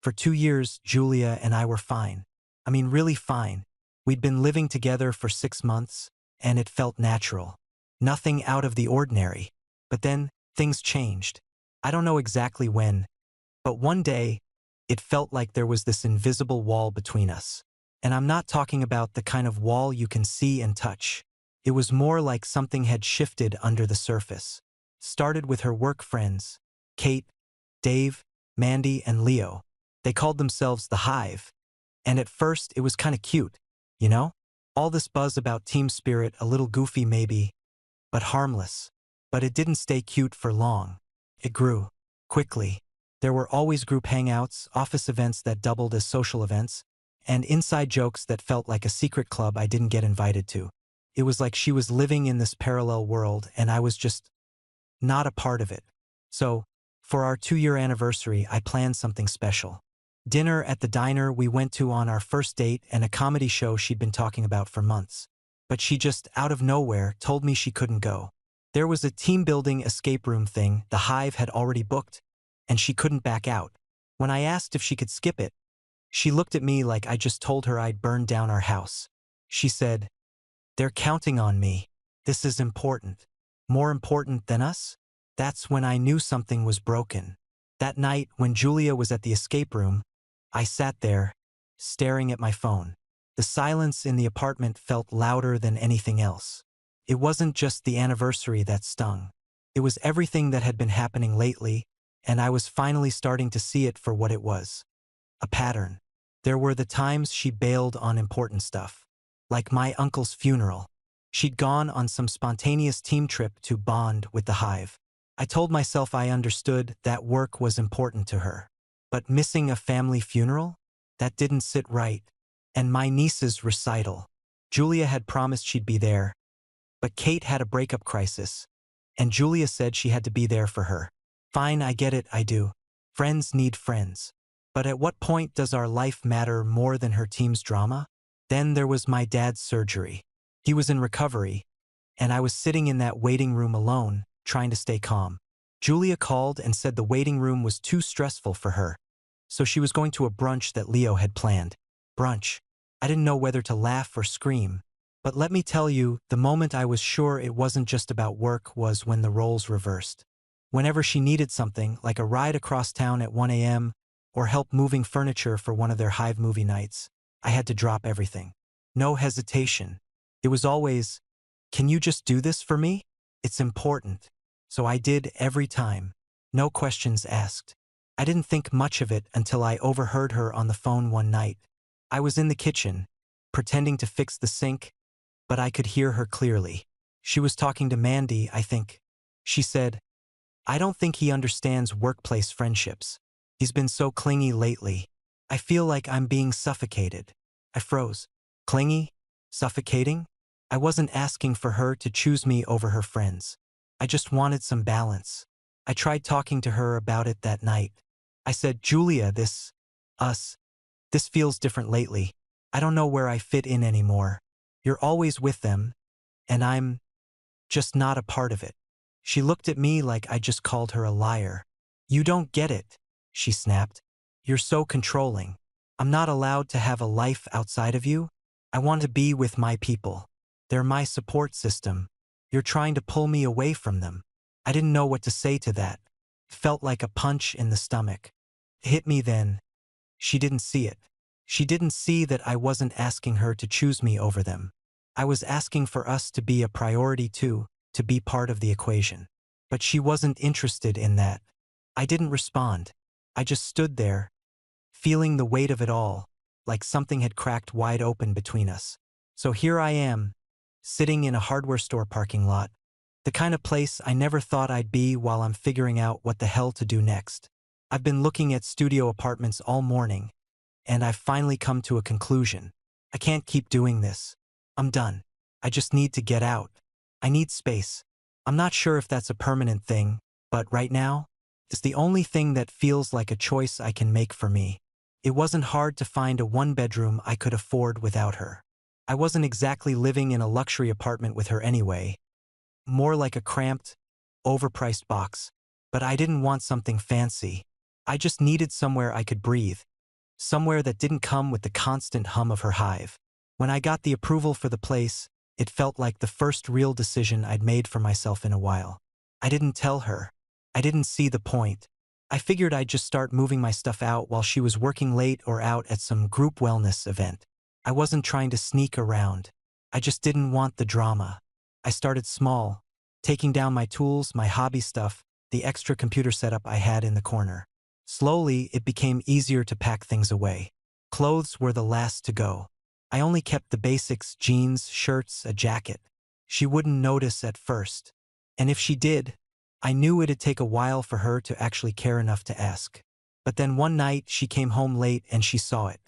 For 2 years, Julia and I were fine. I mean, really fine. We'd been living together for 6 months, and it felt natural. Nothing out of the ordinary. But then, things changed. I don't know exactly when, but one day, it felt like there was this invisible wall between us. And I'm not talking about the kind of wall you can see and touch. It was more like something had shifted under the surface. Started with her work friends, Kate, Dave, Mandy, and Leo. They called themselves the Hive. And at first, it was kind of cute, you know? All this buzz about team spirit, a little goofy maybe, but harmless. But it didn't stay cute for long. It grew. Quickly. There were always group hangouts, office events that doubled as social events, and inside jokes that felt like a secret club I didn't get invited to. It was like she was living in this parallel world and I was just not a part of it. So, for our 2-year anniversary, I planned something special. Dinner at the diner we went to on our first date and a comedy show she'd been talking about for months. But she just, out of nowhere, told me she couldn't go. There was a team-building escape room thing the Hive had already booked, and she couldn't back out. When I asked if she could skip it, she looked at me like I just told her I'd burned down our house. She said, "They're counting on me. This is important." More important than us? That's when I knew something was broken. That night, when Julia was at the escape room, I sat there, staring at my phone. The silence in the apartment felt louder than anything else. It wasn't just the anniversary that stung. It was everything that had been happening lately, and I was finally starting to see it for what it was. A pattern. There were the times she bailed on important stuff. Like my uncle's funeral. She'd gone on some spontaneous team trip to bond with the Hive. I told myself I understood that work was important to her. But missing a family funeral? That didn't sit right. And my niece's recital. Julia had promised she'd be there. But Kate had a breakup crisis. And Julia said she had to be there for her. Fine, I get it, I do. Friends need friends. But at what point does our life matter more than her team's drama? Then there was my dad's surgery. He was in recovery, and I was sitting in that waiting room alone, trying to stay calm. Julia called and said the waiting room was too stressful for her, so she was going to a brunch that Leo had planned. Brunch. I didn't know whether to laugh or scream. But let me tell you, the moment I was sure it wasn't just about work was when the roles reversed. Whenever she needed something, like a ride across town at 1 a.m., or help moving furniture for one of their Hive movie nights, I had to drop everything. No hesitation. It was always, "Can you just do this for me? It's important." So I did every time. No questions asked. I didn't think much of it until I overheard her on the phone one night. I was in the kitchen, pretending to fix the sink, but I could hear her clearly. She was talking to Mandy, I think. She said, "I don't think he understands workplace friendships. He's been so clingy lately. I feel like I'm being suffocated." I froze. Clingy? Suffocating? I wasn't asking for her to choose me over her friends. I just wanted some balance. I tried talking to her about it that night. I said, "Julia, us, this feels different lately. I don't know where I fit in anymore. You're always with them, and I'm just not a part of it." She looked at me like I just called her a liar. "You don't get it," she snapped. "You're so controlling. I'm not allowed to have a life outside of you. I want to be with my people. They're my support system. You're trying to pull me away from them." I didn't know what to say to that. It felt like a punch in the stomach. It hit me then. She didn't see it. She didn't see that I wasn't asking her to choose me over them. I was asking for us to be a priority too, to be part of the equation. But she wasn't interested in that. I didn't respond. I just stood there, feeling the weight of it all, like something had cracked wide open between us. So here I am, sitting in a hardware store parking lot, the kind of place I never thought I'd be while I'm figuring out what the hell to do next. I've been looking at studio apartments all morning, and I've finally come to a conclusion. I can't keep doing this. I'm done. I just need to get out. I need space. I'm not sure if that's a permanent thing, but right now, it's the only thing that feels like a choice I can make for me. It wasn't hard to find a one-bedroom I could afford without her. I wasn't exactly living in a luxury apartment with her anyway. More like a cramped, overpriced box. But I didn't want something fancy. I just needed somewhere I could breathe, somewhere that didn't come with the constant hum of her hive. When I got the approval for the place, it felt like the first real decision I'd made for myself in a while. I didn't tell her. I didn't see the point. I figured I'd just start moving my stuff out while she was working late or out at some group wellness event. I wasn't trying to sneak around. I just didn't want the drama. I started small, taking down my tools, my hobby stuff, the extra computer setup I had in the corner. Slowly, it became easier to pack things away. Clothes were the last to go. I only kept the basics: jeans, shirts, a jacket. She wouldn't notice at first. And if she did, I knew it'd take a while for her to actually care enough to ask. But then one night, she came home late and she saw it.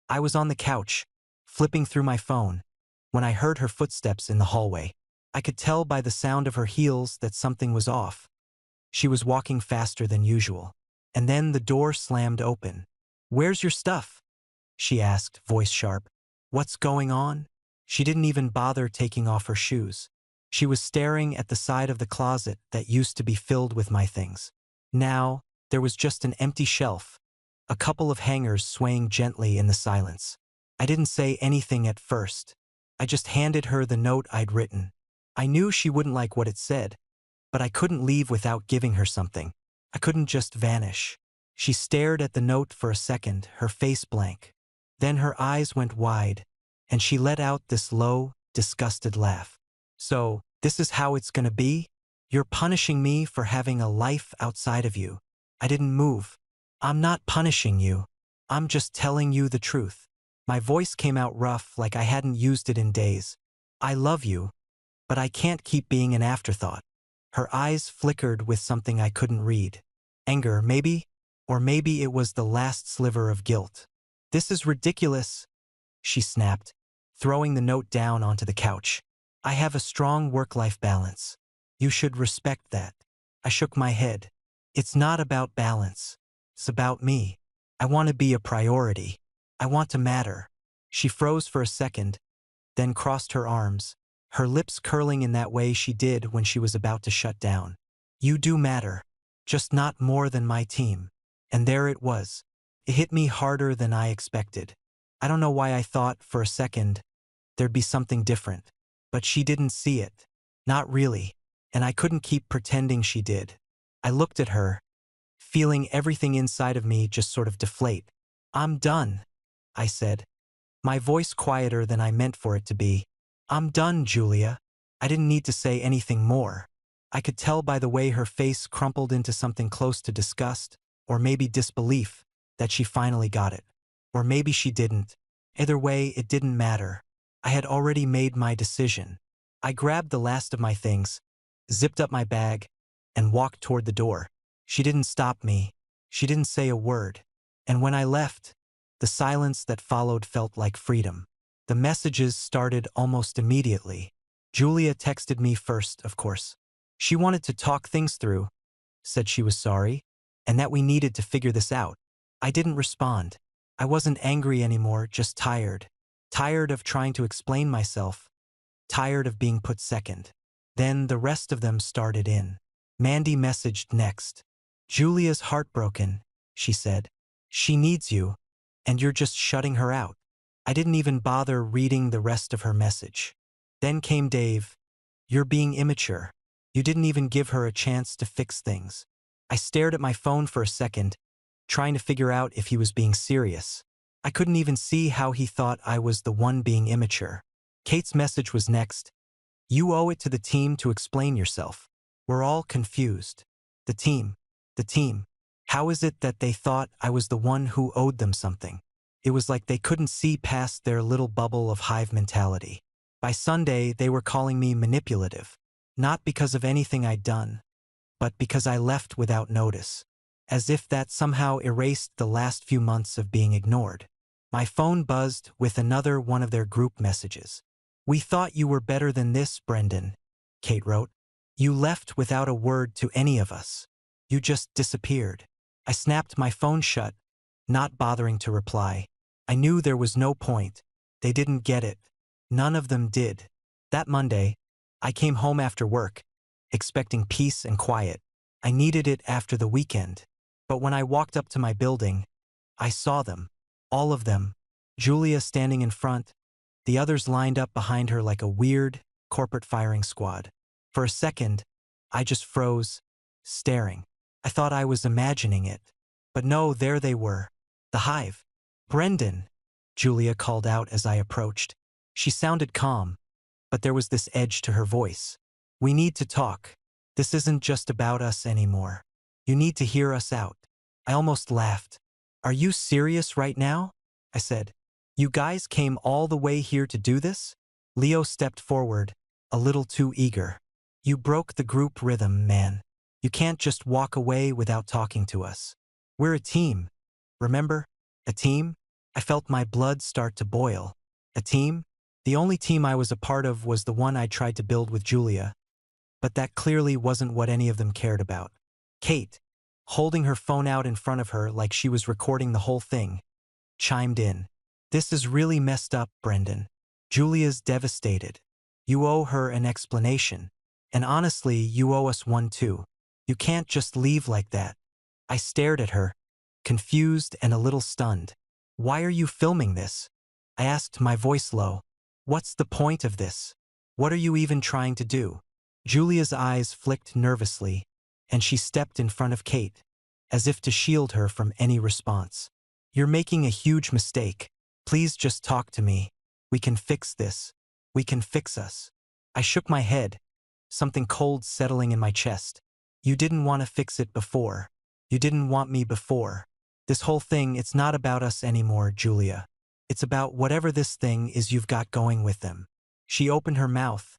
I was on the couch, flipping through my phone, when I heard her footsteps in the hallway. I could tell by the sound of her heels that something was off. She was walking faster than usual. And then the door slammed open. "Where's your stuff?" she asked, voice sharp. "What's going on?" She didn't even bother taking off her shoes. She was staring at the side of the closet that used to be filled with my things. Now, there was just an empty shelf, a couple of hangers swaying gently in the silence. I didn't say anything at first. I just handed her the note I'd written. I knew she wouldn't like what it said, but I couldn't leave without giving her something. I couldn't just vanish. She stared at the note for a second, her face blank. Then her eyes went wide, and she let out this low, disgusted laugh. "So, this is how it's gonna be? You're punishing me for having a life outside of you." I didn't move. "I'm not punishing you. I'm just telling you the truth." My voice came out rough, like I hadn't used it in days. "I love you, but I can't keep being an afterthought." Her eyes flickered with something I couldn't read. Anger, maybe? Or maybe it was the last sliver of guilt. "This is ridiculous," she snapped, throwing the note down onto the couch. "I have a strong work-life balance. You should respect that." I shook my head. "It's not about balance. It's about me. I want to be a priority. I want to matter." She froze for a second, then crossed her arms, her lips curling in that way she did when she was about to shut down. "You do matter, just not more than my team." And there it was. It hit me harder than I expected. I don't know why I thought, for a second, there'd be something different. But she didn't see it. Not really. And I couldn't keep pretending she did. I looked at her, feeling everything inside of me just sort of deflate. "I'm done," I said, my voice quieter than I meant for it to be. "I'm done, Julia." I didn't need to say anything more. I could tell by the way her face crumpled into something close to disgust, or maybe disbelief, that she finally got it. Or maybe she didn't. Either way, it didn't matter. I had already made my decision. I grabbed the last of my things, zipped up my bag, and walked toward the door. She didn't stop me. She didn't say a word. And when I left, the silence that followed felt like freedom. The messages started almost immediately. Julia texted me first, of course. She wanted to talk things through, said she was sorry, and that we needed to figure this out. I didn't respond. I wasn't angry anymore, just tired. Tired of trying to explain myself. Tired of being put second. Then the rest of them started in. Mandy messaged next. "Julia's heartbroken," she said. "She needs you, and you're just shutting her out." I didn't even bother reading the rest of her message. Then came Dave. "You're being immature. You didn't even give her a chance to fix things." I stared at my phone for a second, trying to figure out if he was being serious. I couldn't even see how he thought I was the one being immature. Kate's message was next. "You owe it to the team to explain yourself. We're all confused." The team. The team. How is it that they thought I was the one who owed them something? It was like they couldn't see past their little bubble of hive mentality. By Sunday, they were calling me manipulative. Not because of anything I'd done, but because I left without notice. As if that somehow erased the last few months of being ignored. My phone buzzed with another one of their group messages. "We thought you were better than this, Brendan," Kate wrote. "You left without a word to any of us. You just disappeared." I snapped my phone shut, not bothering to reply. I knew there was no point. They didn't get it. None of them did. That Monday, I came home after work, expecting peace and quiet. I needed it after the weekend. But when I walked up to my building, I saw them. All of them. Julia standing in front, the others lined up behind her like a weird, corporate firing squad. For a second, I just froze, staring. I thought I was imagining it. But no, there they were. The Hive. Brendan, Julia called out as I approached. She sounded calm, but there was this edge to her voice. We need to talk. This isn't just about us anymore. You need to hear us out. I almost laughed. Are you serious right now? I said. You guys came all the way here to do this? Leo stepped forward, a little too eager. You broke the group rhythm, man. You can't just walk away without talking to us. We're a team. Remember? A team? I felt my blood start to boil. A team? The only team I was a part of was the one I tried to build with Julia. But that clearly wasn't what any of them cared about. Kate, holding her phone out in front of her like she was recording the whole thing, chimed in. This is really messed up, Brendan. Julia's devastated. You owe her an explanation. And honestly, you owe us one too. You can't just leave like that. I stared at her, confused and a little stunned. Why are you filming this? I asked, my voice low. What's the point of this? What are you even trying to do? Julia's eyes flicked nervously, and she stepped in front of Kate, as if to shield her from any response. You're making a huge mistake. Please just talk to me. We can fix this. We can fix us. I shook my head, something cold settling in my chest. You didn't want to fix it before. You didn't want me before. This whole thing, it's not about us anymore, Julia. It's about whatever this thing is you've got going with them. She opened her mouth,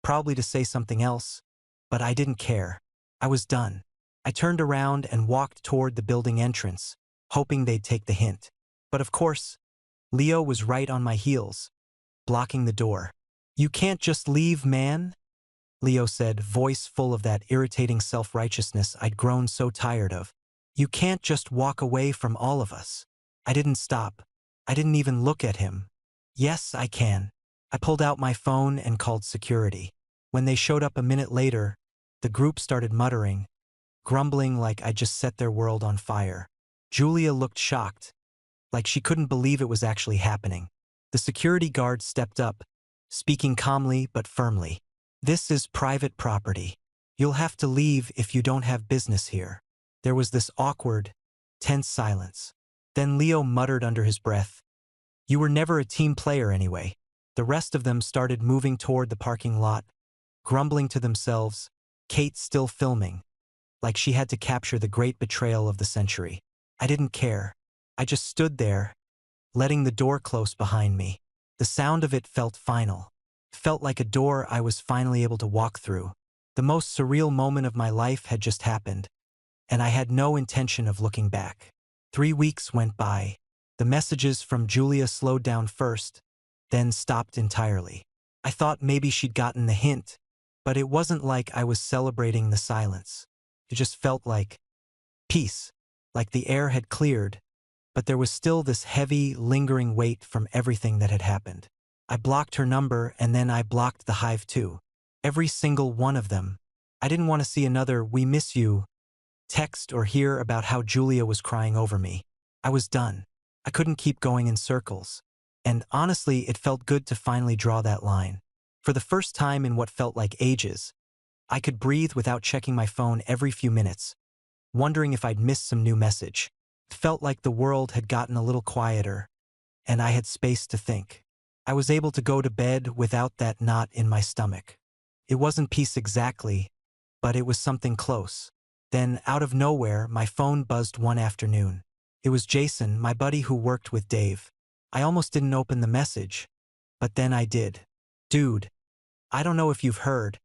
probably to say something else, but I didn't care. I was done. I turned around and walked toward the building entrance, hoping they'd take the hint. But of course, Leo was right on my heels, blocking the door. You can't just leave, man, Leo said, voice full of that irritating self-righteousness I'd grown so tired of. You can't just walk away from all of us. I didn't stop. I didn't even look at him. Yes, I can. I pulled out my phone and called security. When they showed up a minute later, the group started muttering, grumbling like I just set their world on fire. Julia looked shocked, like she couldn't believe it was actually happening. The security guard stepped up, speaking calmly but firmly. This is private property. You'll have to leave if you don't have business here. There was this awkward, tense silence. Then Leo muttered under his breath, You were never a team player anyway. The rest of them started moving toward the parking lot, grumbling to themselves, Kate still filming, like she had to capture the great betrayal of the century. I didn't care. I just stood there, letting the door close behind me. The sound of it felt final. Felt like a door I was finally able to walk through. The most surreal moment of my life had just happened, and I had no intention of looking back. 3 weeks went by. The messages from Julia slowed down first, then stopped entirely. I thought maybe she'd gotten the hint, but it wasn't like I was celebrating the silence. It just felt like peace, like the air had cleared, but there was still this heavy, lingering weight from everything that had happened. I blocked her number, and then I blocked the Hive too. Every single one of them. I didn't want to see another "we miss you" text or hear about how Julia was crying over me. I was done. I couldn't keep going in circles. And honestly, it felt good to finally draw that line. For the first time in what felt like ages, I could breathe without checking my phone every few minutes, wondering if I'd missed some new message. It felt like the world had gotten a little quieter, and I had space to think. I was able to go to bed without that knot in my stomach. It wasn't peace exactly, but it was something close. Then, out of nowhere, my phone buzzed one afternoon. It was Jason, my buddy who worked with Dave. I almost didn't open the message, but then I did. Dude, I don't know if you've heard,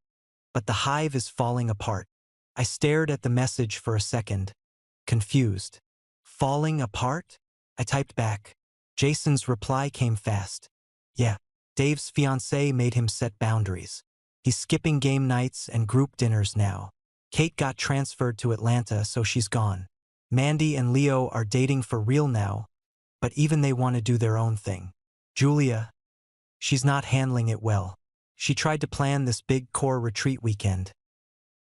but the Hive is falling apart. I stared at the message for a second, confused. Falling apart? I typed back. Jason's reply came fast. Yeah, Dave's fiancée made him set boundaries. He's skipping game nights and group dinners now. Kate got transferred to Atlanta, so she's gone. Mandy and Leo are dating for real now, but even they want to do their own thing. Julia, she's not handling it well. She tried to plan this big core retreat weekend.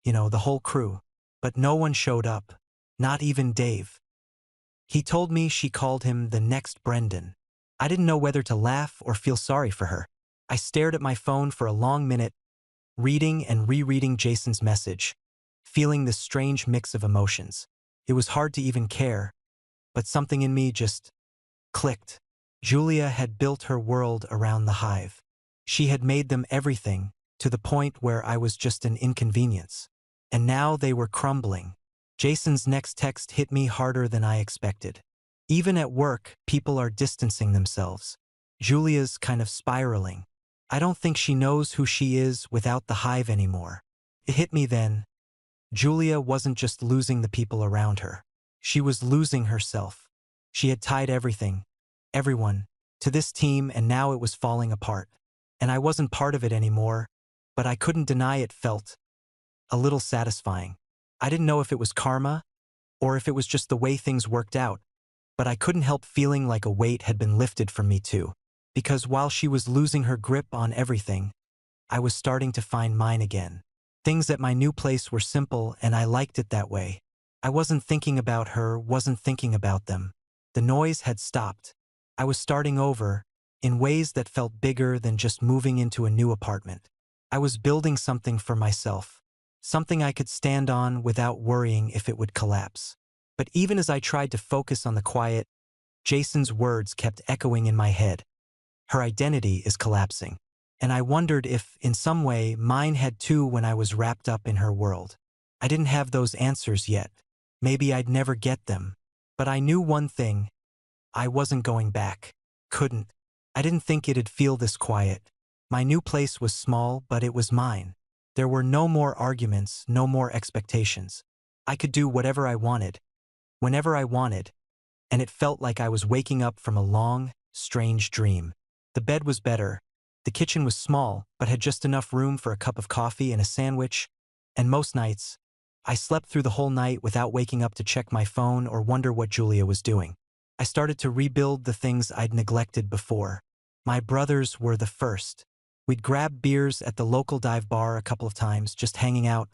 You know, the whole crew. But no one showed up. Not even Dave. He told me she called him the next Brendan. I didn't know whether to laugh or feel sorry for her. I stared at my phone for a long minute, reading and rereading Jason's message, feeling this strange mix of emotions. It was hard to even care, but something in me just clicked. Julia had built her world around the Hive. She had made them everything, to the point where I was just an inconvenience. And now they were crumbling. Jason's next text hit me harder than I expected. Even at work, people are distancing themselves. Julia's kind of spiraling. I don't think she knows who she is without the Hive anymore. It hit me then. Julia wasn't just losing the people around her. She was losing herself. She had tied everything, everyone, to this team, and now it was falling apart. And I wasn't part of it anymore, but I couldn't deny it felt a little satisfying. I didn't know if it was karma or if it was just the way things worked out, but I couldn't help feeling like a weight had been lifted from me too. Because while she was losing her grip on everything, I was starting to find mine again. Things at my new place were simple, and I liked it that way. I wasn't thinking about her, wasn't thinking about them. The noise had stopped. I was starting over, in ways that felt bigger than just moving into a new apartment. I was building something for myself, something I could stand on without worrying if it would collapse. But even as I tried to focus on the quiet, Jason's words kept echoing in my head. Her identity is collapsing. And I wondered if, in some way, mine had too when I was wrapped up in her world. I didn't have those answers yet. Maybe I'd never get them. But I knew one thing. I wasn't going back. Couldn't. I didn't think it'd feel this quiet. My new place was small, but it was mine. There were no more arguments, no more expectations. I could do whatever I wanted, whenever I wanted, and it felt like I was waking up from a long, strange dream. The bed was better. The kitchen was small, but had just enough room for a cup of coffee and a sandwich, and most nights, I slept through the whole night without waking up to check my phone or wonder what Julia was doing. I started to rebuild the things I'd neglected before. My brothers were the first. We'd grab beers at the local dive bar a couple of times, just hanging out,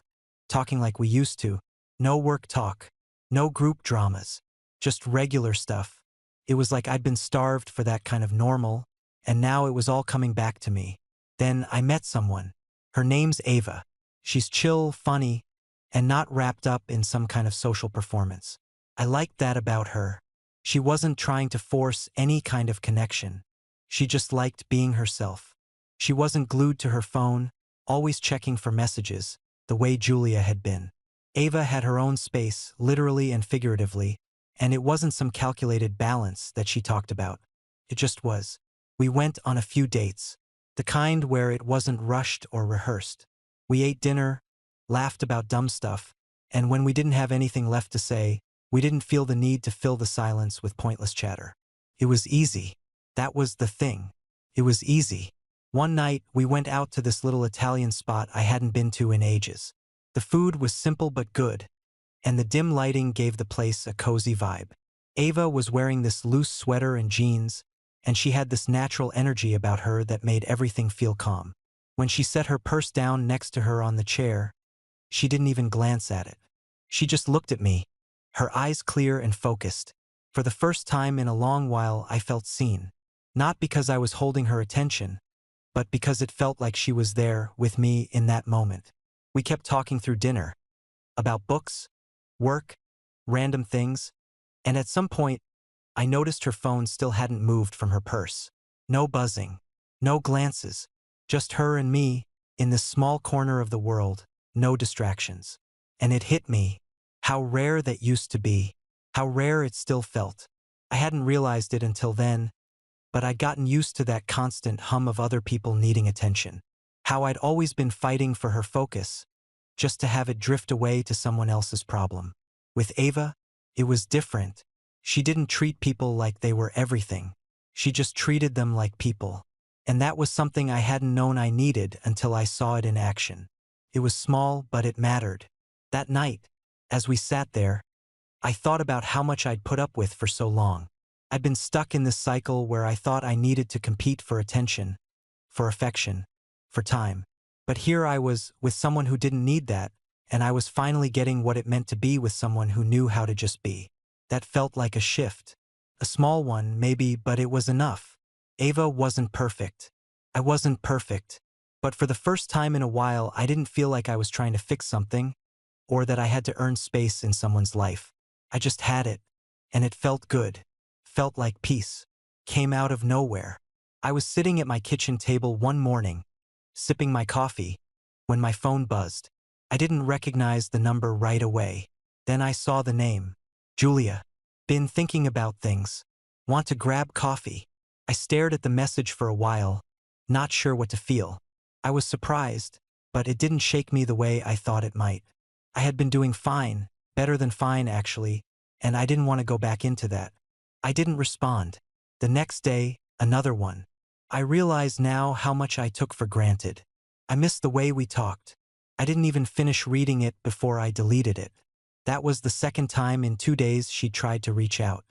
talking like we used to. No work talk, no group dramas, just regular stuff. It was like I'd been starved for that kind of normal, and now it was all coming back to me. Then I met someone. Her name's Ava. She's chill, funny, and not wrapped up in some kind of social performance. I liked that about her. She wasn't trying to force any kind of connection. She just liked being herself. She wasn't glued to her phone, always checking for messages, the way Julia had been. Ava had her own space, literally and figuratively, and it wasn't some calculated balance that she talked about. It just was. We went on a few dates, the kind where it wasn't rushed or rehearsed. We ate dinner, laughed about dumb stuff, and when we didn't have anything left to say, we didn't feel the need to fill the silence with pointless chatter. It was easy. That was the thing. It was easy. One night, we went out to this little Italian spot I hadn't been to in ages. The food was simple but good, and the dim lighting gave the place a cozy vibe. Ava was wearing this loose sweater and jeans, and she had this natural energy about her that made everything feel calm. When she set her purse down next to her on the chair, she didn't even glance at it. She just looked at me, her eyes clear and focused. For the first time in a long while, I felt seen. Not because I was holding her attention, but because it felt like she was there with me in that moment. We kept talking through dinner, about books, work, random things, and at some point, I noticed her phone still hadn't moved from her purse. No buzzing, no glances, just her and me, in this small corner of the world, no distractions. And it hit me, how rare that used to be, how rare it still felt. I hadn't realized it until then, but I'd gotten used to that constant hum of other people needing attention. How I'd always been fighting for her focus, just to have it drift away to someone else's problem. With Ava, it was different. She didn't treat people like they were everything. She just treated them like people. And that was something I hadn't known I needed until I saw it in action. It was small, but it mattered. That night, as we sat there, I thought about how much I'd put up with for so long. I'd been stuck in this cycle where I thought I needed to compete for attention, for affection, for time. But here I was with someone who didn't need that, and I was finally getting what it meant to be with someone who knew how to just be. That felt like a shift. A small one, maybe, but it was enough. Ava wasn't perfect. I wasn't perfect. But for the first time in a while, I didn't feel like I was trying to fix something, or that I had to earn space in someone's life. I just had it, and it felt good. Felt like peace. Came out of nowhere. I was sitting at my kitchen table one morning, sipping my coffee, when my phone buzzed. I didn't recognize the number right away. Then I saw the name. Julia. Been thinking about things. Want to grab coffee? I stared at the message for a while, not sure what to feel. I was surprised, but it didn't shake me the way I thought it might. I had been doing fine, better than fine actually, and I didn't want to go back into that. I didn't respond. The next day, another one. I realize now how much I took for granted. I missed the way we talked. I didn't even finish reading it before I deleted it. That was the second time in 2 days she tried to reach out.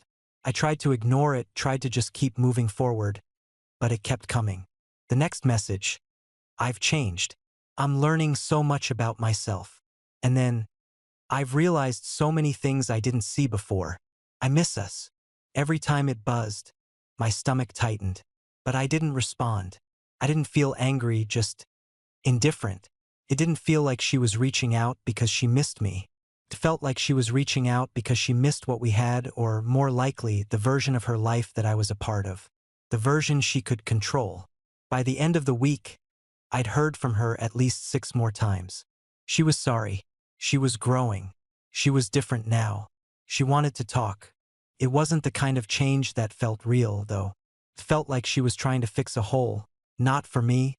I tried to ignore it, tried to just keep moving forward, but it kept coming. The next message. I've changed. I'm learning so much about myself. And then, I've realized so many things I didn't see before. I miss us. Every time it buzzed, my stomach tightened. But I didn't respond. I didn't feel angry, just indifferent. It didn't feel like she was reaching out because she missed me. It felt like she was reaching out because she missed what we had, or more likely, the version of her life that I was a part of. The version she could control. By the end of the week, I'd heard from her at least 6 more times. She was sorry. She was growing. She was different now. She wanted to talk. It wasn't the kind of change that felt real, though. It felt like she was trying to fix a hole, not for me,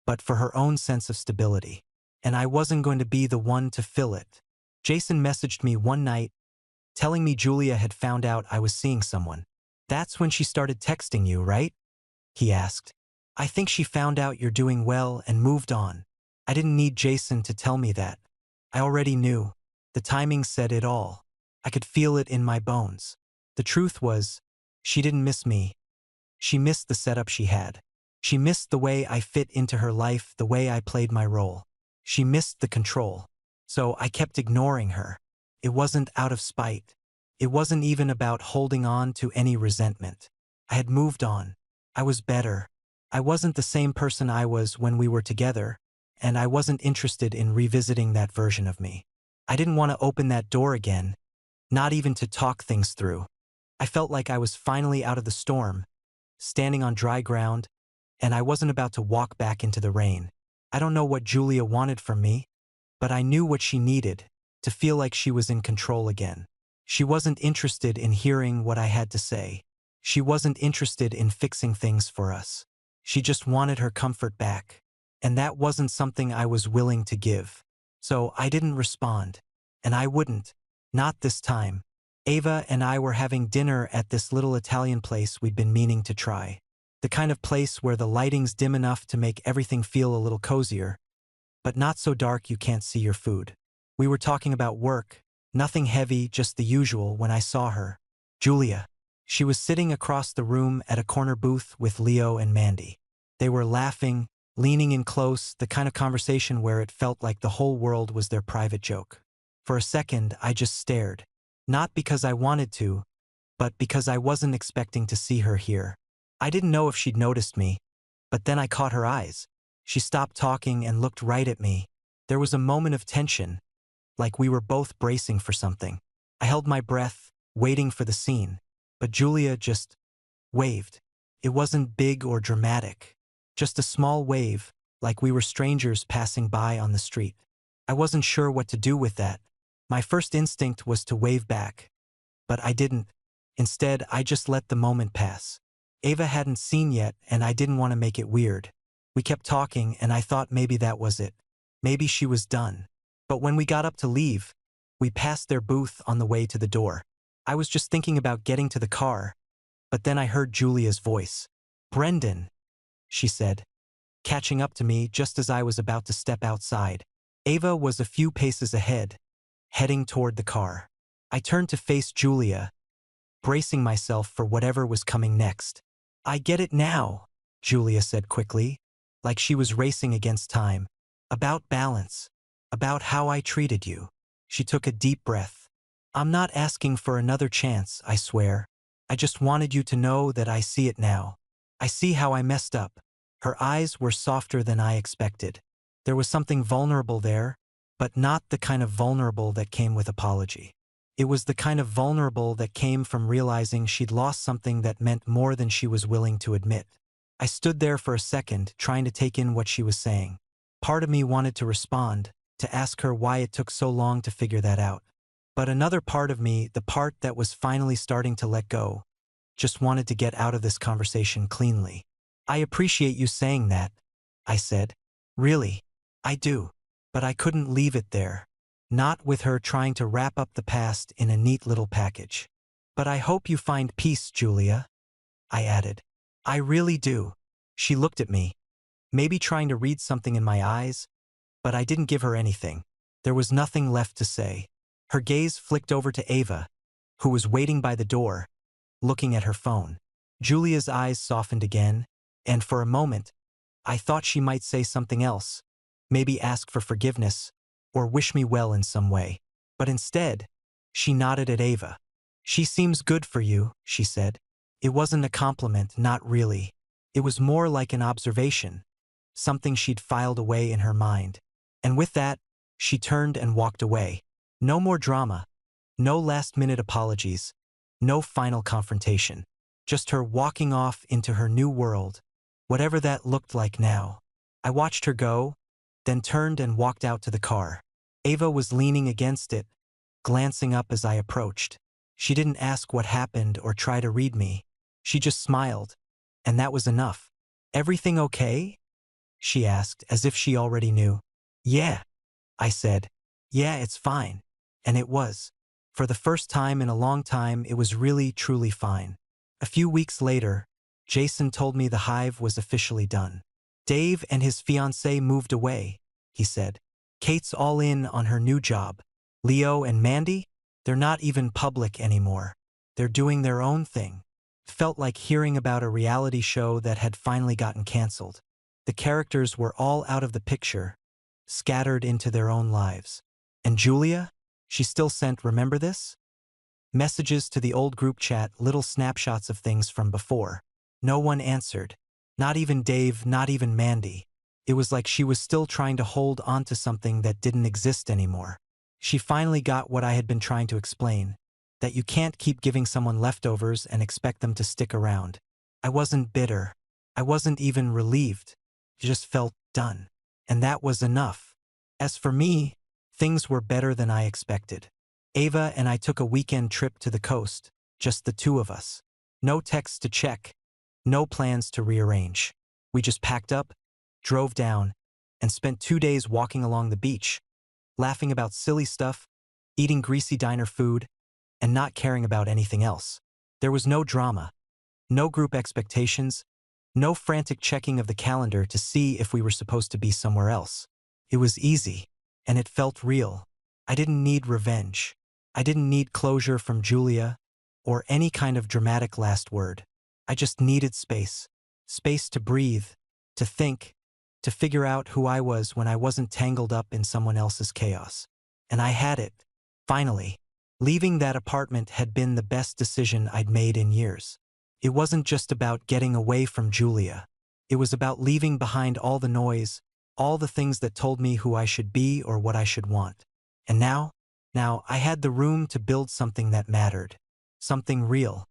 but for her own sense of stability. And I wasn't going to be the one to fill it. Jason messaged me one night, telling me Julia had found out I was seeing someone. That's when she started texting you, right? He asked. I think she found out you're doing well and moved on. I didn't need Jason to tell me that. I already knew. The timing said it all. I could feel it in my bones. The truth was, she didn't miss me. She missed the setup she had. She missed the way I fit into her life, the way I played my role. She missed the control. So I kept ignoring her. It wasn't out of spite. It wasn't even about holding on to any resentment. I had moved on. I was better. I wasn't the same person I was when we were together, and I wasn't interested in revisiting that version of me. I didn't want to open that door again, not even to talk things through. I felt like I was finally out of the storm, standing on dry ground, and I wasn't about to walk back into the rain. I don't know what Julia wanted from me, but I knew what she needed, to feel like she was in control again. She wasn't interested in hearing what I had to say. She wasn't interested in fixing things for us. She just wanted her comfort back. And that wasn't something I was willing to give. So I didn't respond. And I wouldn't. Not this time. Ava and I were having dinner at this little Italian place we'd been meaning to try. The kind of place where the lighting's dim enough to make everything feel a little cozier, but not so dark you can't see your food. We were talking about work, nothing heavy, just the usual, when I saw her. Julia. She was sitting across the room at a corner booth with Leo and Mandy. They were laughing, leaning in close, the kind of conversation where it felt like the whole world was their private joke. For a second, I just stared. Not because I wanted to, but because I wasn't expecting to see her here. I didn't know if she'd noticed me, but then I caught her eyes. She stopped talking and looked right at me. There was a moment of tension, like we were both bracing for something. I held my breath, waiting for the scene, but Julia just waved. It wasn't big or dramatic, just a small wave, like we were strangers passing by on the street. I wasn't sure what to do with that. My first instinct was to wave back, but I didn't. Instead, I just let the moment pass. Ava hadn't seen yet, and I didn't want to make it weird. We kept talking, and I thought maybe that was it. Maybe she was done. But when we got up to leave, we passed their booth on the way to the door. I was just thinking about getting to the car, but then I heard Julia's voice. "Brendan," she said, catching up to me just as I was about to step outside. Ava was a few paces ahead, heading toward the car. I turned to face Julia, bracing myself for whatever was coming next. "I get it now," Julia said quickly, like she was racing against time. "About balance. About how I treated you." She took a deep breath. I'm not asking for another chance, I swear. I just wanted you to know that I see it now. I see how I messed up. Her eyes were softer than I expected. There was something vulnerable there, but not the kind of vulnerable that came with apology. It was the kind of vulnerable that came from realizing she'd lost something that meant more than she was willing to admit. I stood there for a second, trying to take in what she was saying. Part of me wanted to respond, to ask her why it took so long to figure that out. But another part of me, the part that was finally starting to let go, just wanted to get out of this conversation cleanly. I appreciate you saying that, I said. Really, I do. But I couldn't leave it there. Not with her trying to wrap up the past in a neat little package. But I hope you find peace, Julia, I added. I really do. She looked at me, maybe trying to read something in my eyes, but I didn't give her anything. There was nothing left to say. Her gaze flicked over to Ava, who was waiting by the door, looking at her phone. Julia's eyes softened again, and for a moment, I thought she might say something else, maybe ask for forgiveness, or wish me well in some way. But instead, she nodded at Ava. She seems good for you, she said. It wasn't a compliment, not really. It was more like an observation, something she'd filed away in her mind. And with that, she turned and walked away. No more drama, no last-minute apologies, no final confrontation. Just her walking off into her new world, whatever that looked like now. I watched her go, then turned and walked out to the car. Ava was leaning against it, glancing up as I approached. She didn't ask what happened or try to read me. She just smiled, and that was enough. Everything okay? She asked, as if she already knew. Yeah, I said. Yeah, it's fine. And it was. For the first time in a long time, it was really, truly fine. A few weeks later, Jason told me the hive was officially done. Dave and his fiancée moved away, he said. Kate's all in on her new job. Leo and Mandy? They're not even public anymore. They're doing their own thing. It felt like hearing about a reality show that had finally gotten canceled. The characters were all out of the picture, scattered into their own lives. And Julia? She still sent, remember this? Messages to the old group chat, little snapshots of things from before. No one answered. Not even Dave, not even Mandy. It was like she was still trying to hold on to something that didn't exist anymore. She finally got what I had been trying to explain, that you can't keep giving someone leftovers and expect them to stick around. I wasn't bitter. I wasn't even relieved. It just felt done. And that was enough. As for me, things were better than I expected. Ava and I took a weekend trip to the coast, just the two of us. No texts to check, no plans to rearrange. We just packed up, drove down, and spent 2 days walking along the beach, laughing about silly stuff, eating greasy diner food, and not caring about anything else. There was no drama, no group expectations, no frantic checking of the calendar to see if we were supposed to be somewhere else. It was easy, and it felt real. I didn't need revenge. I didn't need closure from Julia, or any kind of dramatic last word. I just needed space. Space to breathe, to think, to figure out who I was when I wasn't tangled up in someone else's chaos. And I had it, finally. Leaving that apartment had been the best decision I'd made in years. It wasn't just about getting away from Julia. It was about leaving behind all the noise, all the things that told me who I should be or what I should want. And now I had the room to build something that mattered. Something real.